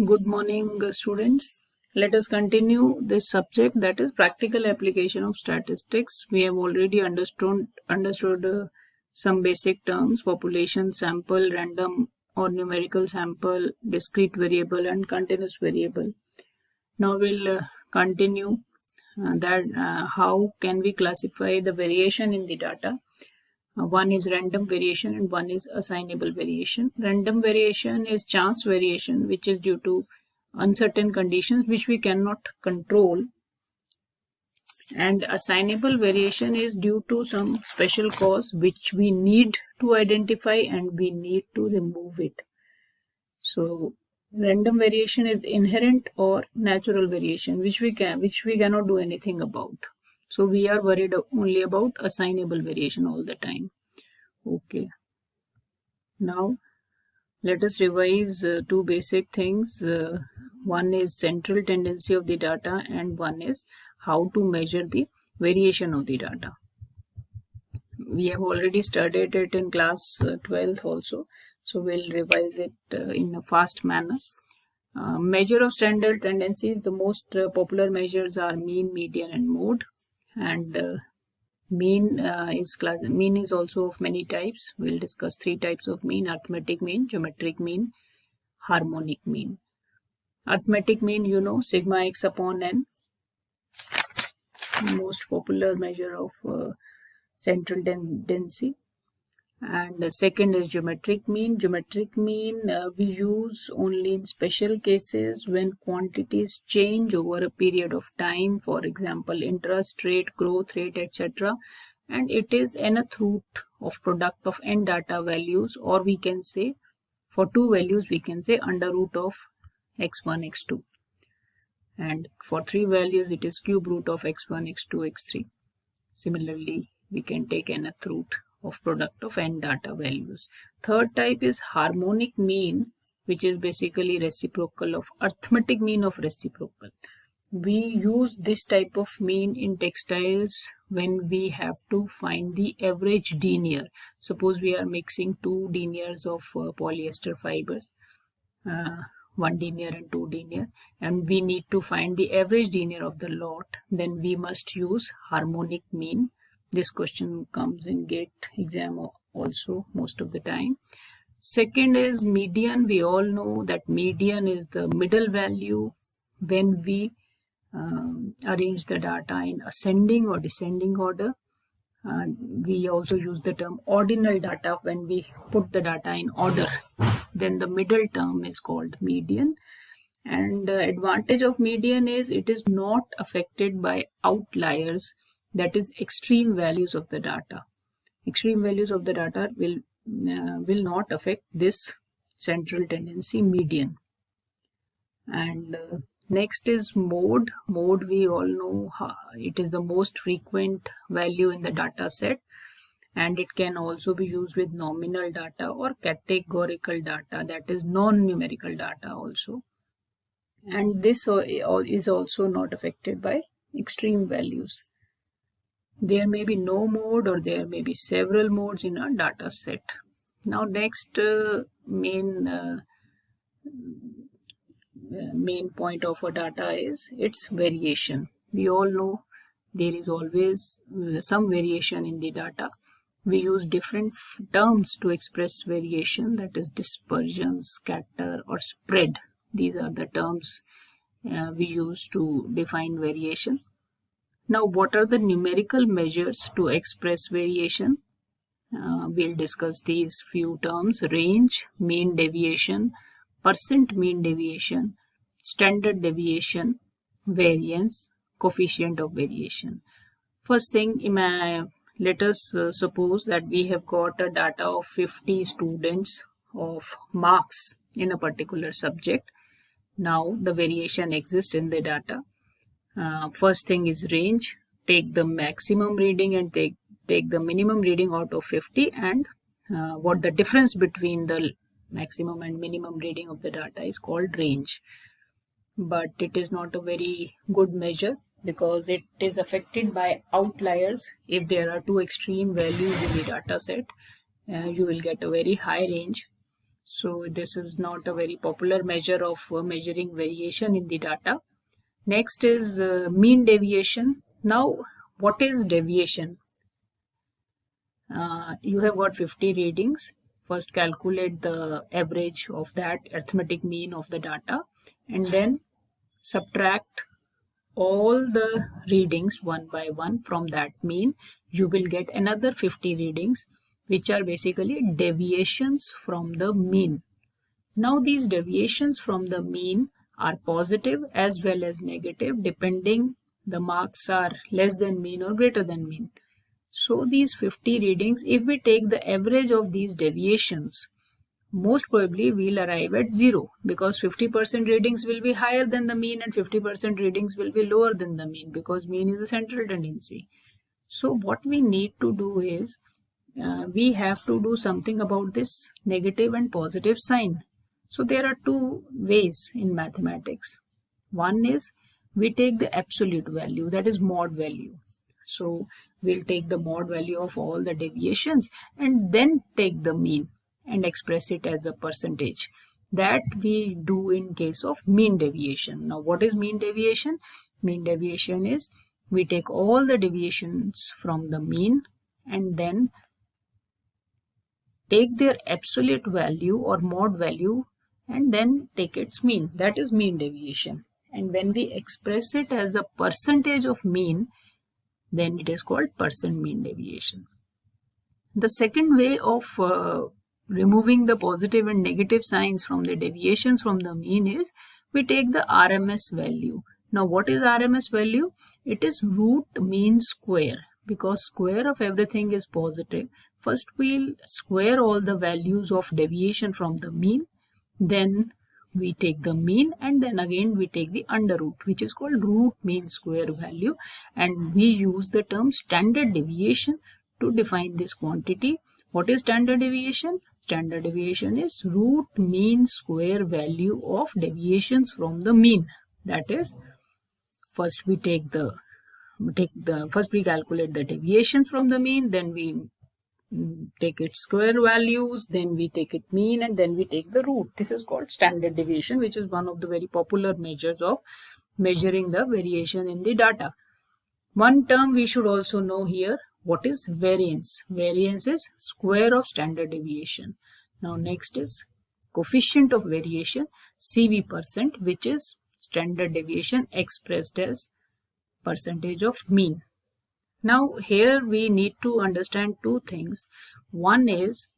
Good morning, students. Let us continue this subject, that is practical application of statistics. We have already understood some basic terms: population, sample, random or numerical sample, discrete variable, and continuous variable. Now we'll continue how can we classify the variation in the data. One is random variation and one is assignable variation. Random variation is chance variation, which is due to uncertain conditions which we cannot control, and assignable variation is due to some special cause which we need to identify and we need to remove it. So random variation is inherent or natural variation which we cannot do anything about. So we are worried only about assignable variation all the time. Okay, now let us revise two basic things. One is central tendency of the data and one is how to measure the variation of the data. We have already studied it in class 12th also, so we'll revise it in a fast manner. Measure of standard tendencies, the most popular measures are mean, median and mode. And mean is also of many types. We'll discuss three types of mean: arithmetic mean, geometric mean, harmonic mean. Arithmetic mean, sigma x upon n, most popular measure of central tendency. And the second is geometric mean. Geometric mean we use only in special cases when quantities change over a period of time, for example interest rate, growth rate, etc., and it is nth root of product of n data values, or we can say for two values we can say under root of x1 x2, and for three values it is cube root of x1 x2 x3. Similarly we can take nth root of product of n data values. Third type is harmonic mean, which is basically reciprocal of arithmetic mean of reciprocal. We use this type of mean in textiles when we have to find the average denier. Suppose we are mixing two deniers of polyester fibers, one denier and two denier, and we need to find the average denier of the lot. Then we must use harmonic mean. This question comes in GATE exam also most of the time. Second is median. We all know that median is the middle value when we arrange the data in ascending or descending order. We also use the term ordinal data when we put the data in order. Then the middle term is called median. And the advantage of median is it is not affected by outliers, that is extreme values of the data. Extreme values of the data will not affect this central tendency median. And next is mode. Mode, we all know it is the most frequent value in the data set, and it can also be used with nominal data or categorical data, that is non-numerical data also. And this is also not affected by extreme values. There may be no mode or there may be several modes in a data set. Now next main point of a data is its variation. We all know there is always some variation in the data. We use different terms to express variation, that is dispersion, scatter or spread. These are the terms we use to define variation. Now, what are the numerical measures to express variation? We'll discuss these few terms: range, mean deviation, percent mean deviation, standard deviation, variance, coefficient of variation. First thing, let us suppose that we have got a data of 50 students of marks in a particular subject. Now, the variation exists in the data. First thing is range. Take the maximum reading and take the minimum reading out of 50, and what the difference between the maximum and minimum reading of the data is called range. But it is not a very good measure because it is affected by outliers. If there are two extreme values in the data set, you will get a very high range. So this is not a very popular measure of measuring variation in the data. Next is mean deviation. Now, what is deviation? You have got 50 readings. First calculate the average of that arithmetic mean of the data, and then subtract all the readings one by one from that mean. You will get another 50 readings, which are basically deviations from the mean. Now these deviations from the mean are positive as well as negative, depending the marks are less than mean or greater than mean. So these 50 readings, if we take the average of these deviations, most probably we'll arrive at 0, because 50% readings will be higher than the mean and 50% readings will be lower than the mean, because mean is a central tendency. So what we need to do is, we have to do something about this negative and positive sign. So there are two ways in mathematics. One is we take the absolute value, that is mod value. So we'll take the mod value of all the deviations and then take the mean and express it as a percentage. That we do in case of mean deviation. Now what is mean deviation? Mean deviation is we take all the deviations from the mean and then take their absolute value or mod value and then take its mean. That is mean deviation. And when we express it as a percentage of mean, then it is called percent mean deviation. The second way of removing the positive and negative signs from the deviations from the mean is we take the RMS value. Now what is RMS value? It is root mean square, because square of everything is positive. First we'll square all the values of deviation from the mean, then we take the mean, and then again we take the under root, which is called root mean square value, and we use the term standard deviation to define this quantity. What is standard deviation? Standard deviation is root mean square value of deviations from the mean. That is, first we first we calculate the deviations from the mean, then we take its square values, then we take it mean, and then we take the root. This is called standard deviation, which is one of the very popular measures of measuring the variation in the data. One term we should also know here, what is variance? Variance is square of standard deviation. Now next is coefficient of variation, CV%, which is standard deviation expressed as percentage of mean. Now here we need to understand two things. One is,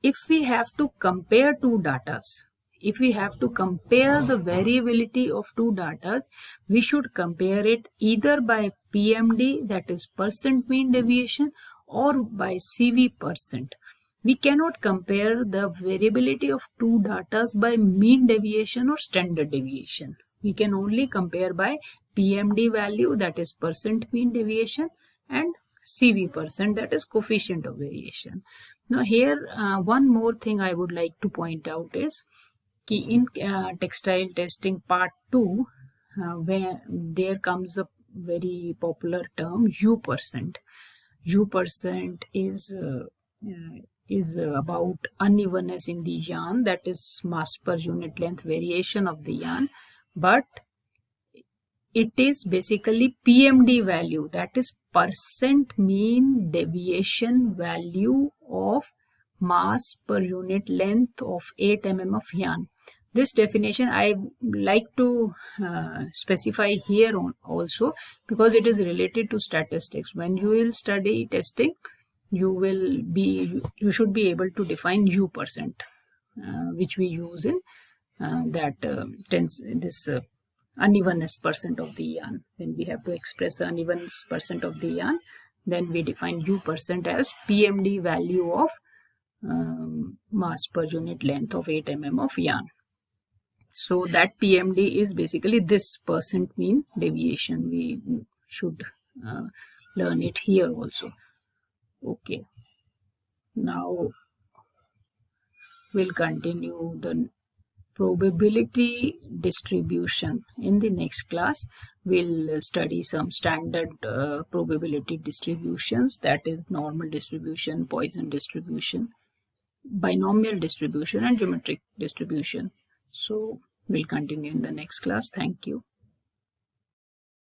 if we have to compare two datas, if we have to compare the variability of two datas, we should compare it either by PMD, that is percent mean deviation, or by CV%. We cannot compare the variability of two datas by mean deviation or standard deviation. We can only compare by PMD value, that is percent mean deviation, and CV%, that is coefficient of variation. Now here one more thing I would like to point out is in textile testing part 2, where there comes a very popular term U%. U% is about unevenness in the yarn, that is mass per unit length variation of the yarn, but it is basically PMD value, that is percent mean deviation value of mass per unit length of 8 mm of yarn. This definition I like to specify here on also, because it is related to statistics. When you will study testing, you should be able to define U%, which we use in this unevenness percent of the yarn. When we have to express the unevenness percent of the yarn, then we define U% as PMD value of mass per unit length of 8 mm of yarn. So that PMD is basically this percent mean deviation. We should learn it here also. Okay. Now we'll continue the probability distribution. In the next class, we'll study some standard probability distributions, that is normal distribution, Poisson distribution. binomial distribution and geometric distribution. So we'll continue in the next class. Thank you.